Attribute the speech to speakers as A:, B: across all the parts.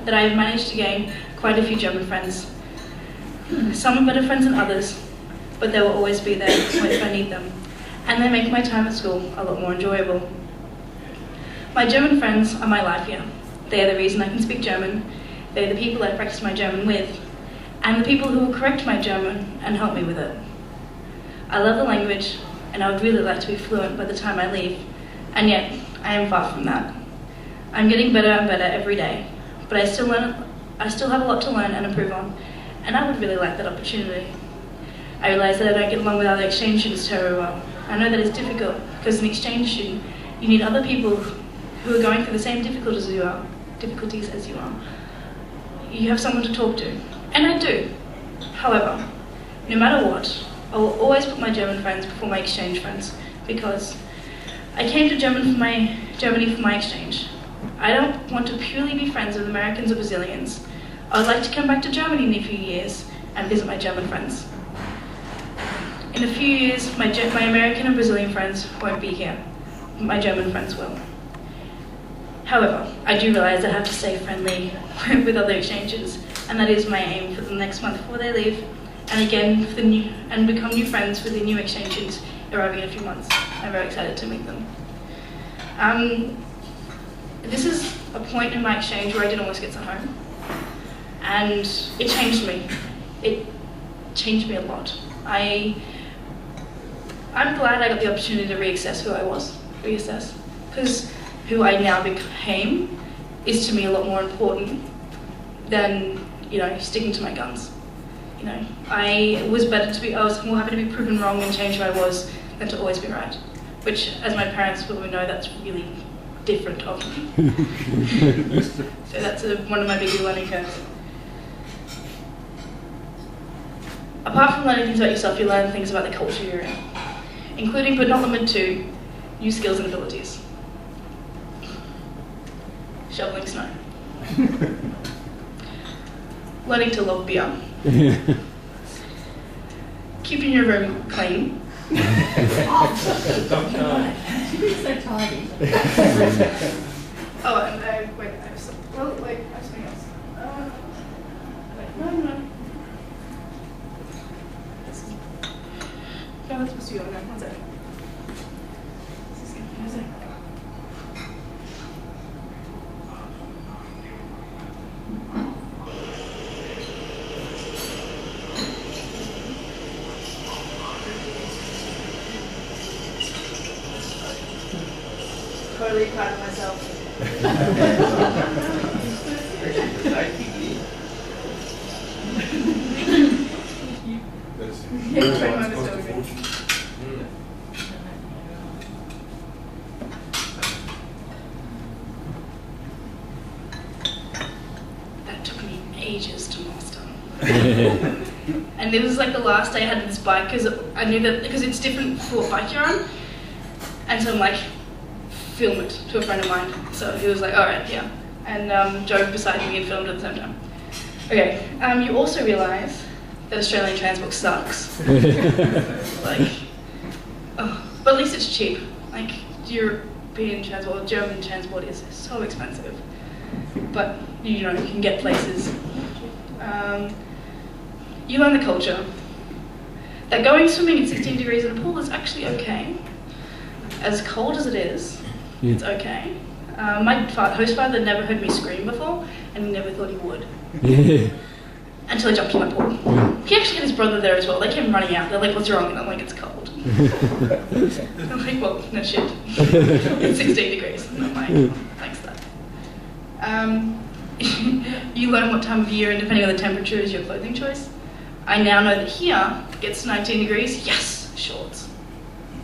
A: that I have managed to gain quite a few German friends. Some are better friends than others, but they will always be there if I need them. And they make my time at school a lot more enjoyable. My German friends are my life here. They are the reason I can speak German. They're the people I practice my German with, and the people who will correct my German and help me with it. I love the language, and I would really like to be fluent by the time I leave, and yet I am far from that. I'm getting better and better every day, but I still have a lot to learn and improve on, and I would really like that opportunity. I realise that I don't get along with other exchange students terribly well. I know that it's difficult, because as an exchange student, you need other people who are going through the same difficulties as you are. You have someone to talk to, and I do. However, no matter what, I will always put my German friends before my exchange friends, because I came to Germany for my exchange. I don't want to purely be friends with Americans or Brazilians. I would like to come back to Germany in a few years and visit my German friends. In a few years, my American and Brazilian friends won't be here. My German friends will. However, I do realise I have to stay friendly with other exchanges, and that is my aim for the next month before they leave, and again and become new friends with the new exchanges arriving in a few months. I'm very excited to meet them. This is a point in my exchange where I did almost get sent home, and it changed me. It changed me a lot. I'm glad I got the opportunity to reassess who I was, because who I now became is to me a lot more important than, sticking to my guns. I was more happy to be proven wrong and change who I was than to always be right, which, as my parents probably know, that's really different of me. So that's one of my big learning curves. Apart from learning things about yourself, you learn things about the culture you're in, including but not limited to new skills and abilities. Shoveling snow. Learning to love beer. Keeping your room clean.
B: She's so tidy.
A: Oh, and I have something else. No. No, that's supposed to be on there. One second. Totally proud of myself. That took me ages to master. And it was like the last day I had this bike, because I knew that, because it's different for what bike you're on. And so I'm like, film it to a friend of mine. So he was like, all right, yeah. And drove beside me and filmed at the same time. Okay, you also realise that Australian transport sucks. But at least it's cheap. Like, European transport, German transport is so expensive. But, you can get places. You learn the culture. That going swimming at 16 degrees in a pool is actually okay. As cold as it is, it's okay. My host father never heard me scream before, and he never thought he would. Until I jumped in the pool. He actually had his brother there as well. They came running out. They're like, what's wrong? And I'm like, it's cold. I'm like, well, no shit. It's 16 degrees. And I'm like, thanks, Dad. You learn what time of year, and depending on the temperature, is your clothing choice. I now know that here, it gets 19 degrees, yes, shorts.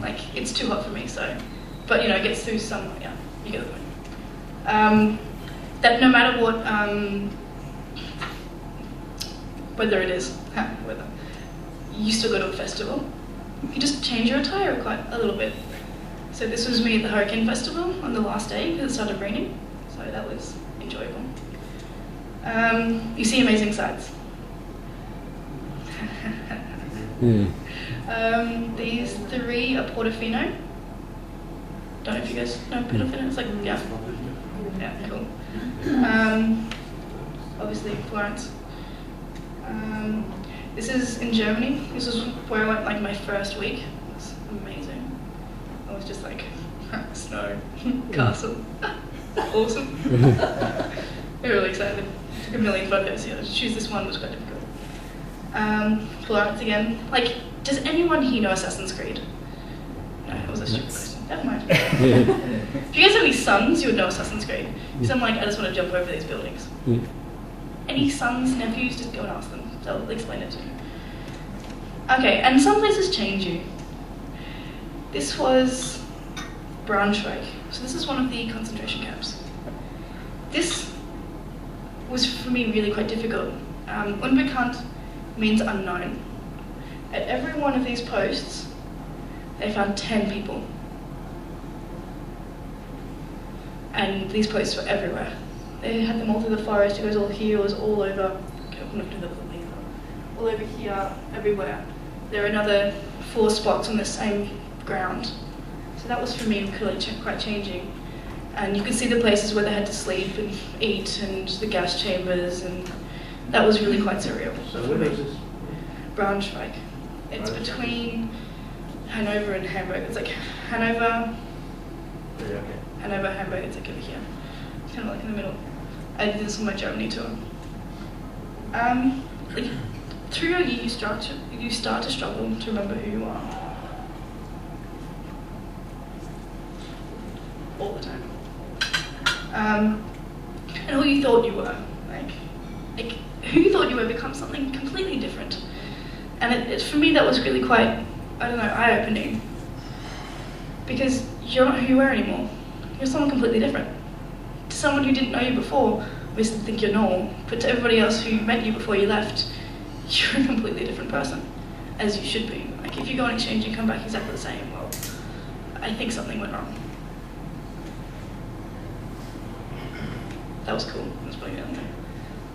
A: Like, it's too hot for me, so. But, it gets through summer, yeah, you get the point. That no matter what weather it is, you still go to a festival. You just change your attire quite a little bit. So this was me at the Hurricane Festival on the last day, because it started raining, so that was enjoyable. You see amazing sights. These three are Portofino. Don't know if you guys know Portofino. It's like, yeah, cool. obviously Florence. This is in Germany. This is where I went like my first week. It was amazing. I was just like, snow, castle, awesome. Really excited. Took a million photos. Yeah, to choose this one was quite difficult. Florence again. Like, does anyone here know Assassin's Creed? No, it was a stupid question. Never mind. If you guys have any sons, you would know Assassin's Creed. Because I'm like, I just want to jump over these buildings. Any sons, nephews, just go and ask them. They'll explain it to you. Okay, and some places change you. This was Braunschweig. So this is one of the concentration camps. This was for me really quite difficult. Unbekannt means unknown. At every one of these posts, they found 10 people. And these posts were everywhere. They had them all through the forest. It was all here, it was all over. All over here, everywhere. There are another 4 spots on the same ground. So that was for me quite changing. And you could see the places where they had to sleep and eat and the gas chambers, and that was really quite surreal.
C: So where is this?
A: Braunschweig. It's between Hanover and Hamburg. It's like Hanover, Hamburg, it's like over here. It's kind of like in the middle. I did this on my Germany tour. Like, through your year, you start to struggle to remember who you are. All the time. And who you thought you were. Like who you thought you were becomes something completely different. And for me, that was really quite, I don't know, eye-opening. Because you're not who you were anymore. You're someone completely different. To someone who didn't know you before, obviously think you're normal, but to everybody else who met you before you left, you're a completely different person, as you should be. Like, if you go on exchange and come back exactly the same, well, I think something went wrong. That was cool. Let's put it down there.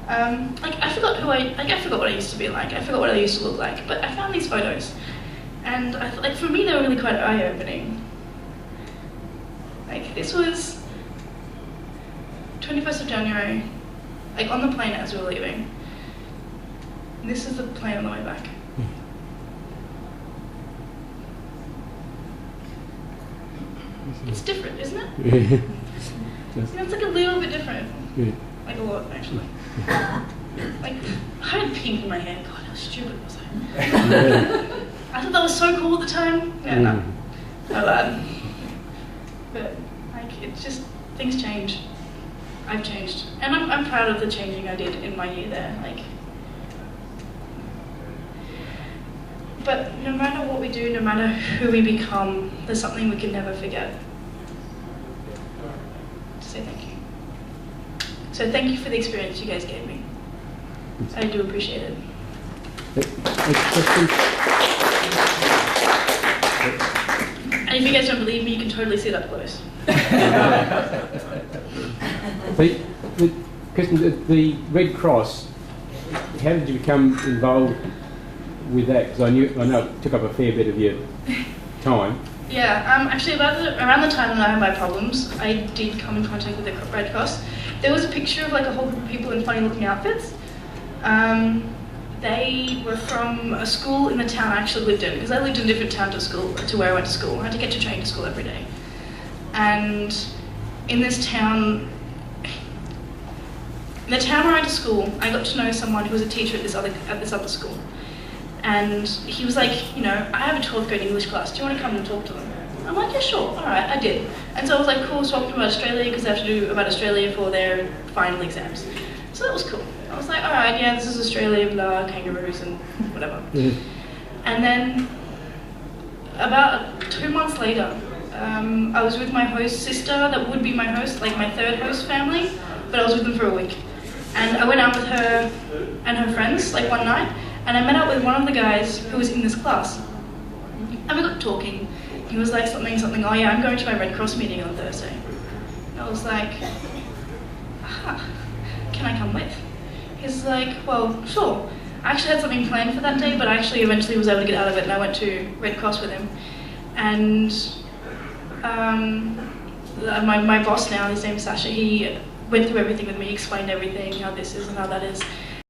A: I forgot what I used to be like. I forgot what I used to look like. But I found these photos, and for me, they were really quite eye-opening. Like, this was 21st of January, like on the plane as we were leaving. And this is the plane on the way back. It's different, isn't it? It's like a little bit different. Like a lot, actually. Like, I had pink in my hair. God, how stupid was I? I thought that was so cool at the time. Yeah, no. My bad. But, like, it's just, things change. I've changed. And I'm proud of the changing I did in my year there. Like, but no matter what we do, no matter who we become, there's something we can never forget. To say thank you. So thank you for the experience you guys gave me. I do appreciate it. And if you guys don't believe me, you can totally see it up close.
D: Kristin, the Red Cross, how did you become involved with that? Because I know it took up a fair bit of your time.
A: Yeah, actually around the time that I had my problems, I did come in contact with the Red Cross. There was a picture of like a whole group of people in funny looking outfits. They were from a school in the town I actually lived in, because I lived in a different town to where I went to school. I had to get to train to school every day. And in this town, where I went to school, I got to know someone who was a teacher at this other school. And he was like, you know, I have a 12th grade English class, do you want to come and talk to them? I'm like, yeah, sure, alright, I did. And so I was like, cool, so I talked about Australia, because they have to do about Australia for their final exams. So that was cool. I was like, alright, yeah, this is Australia, blah, kangaroos and whatever. And then, about 2 months later, I was with my host sister, that would be my host, like my third host family, but I was with them for a week. And I went out with her and her friends, like one night, and I met up with one of the guys who was in this class. And we got talking. He was like something, oh yeah, I'm going to my Red Cross meeting on Thursday. And I was like, can I come with? He's like, well, sure. I actually had something planned for that day, but I actually eventually was able to get out of it, and I went to Red Cross with him. And my boss now, his name is Sasha, he went through everything with me, explained everything, how this is and how that is.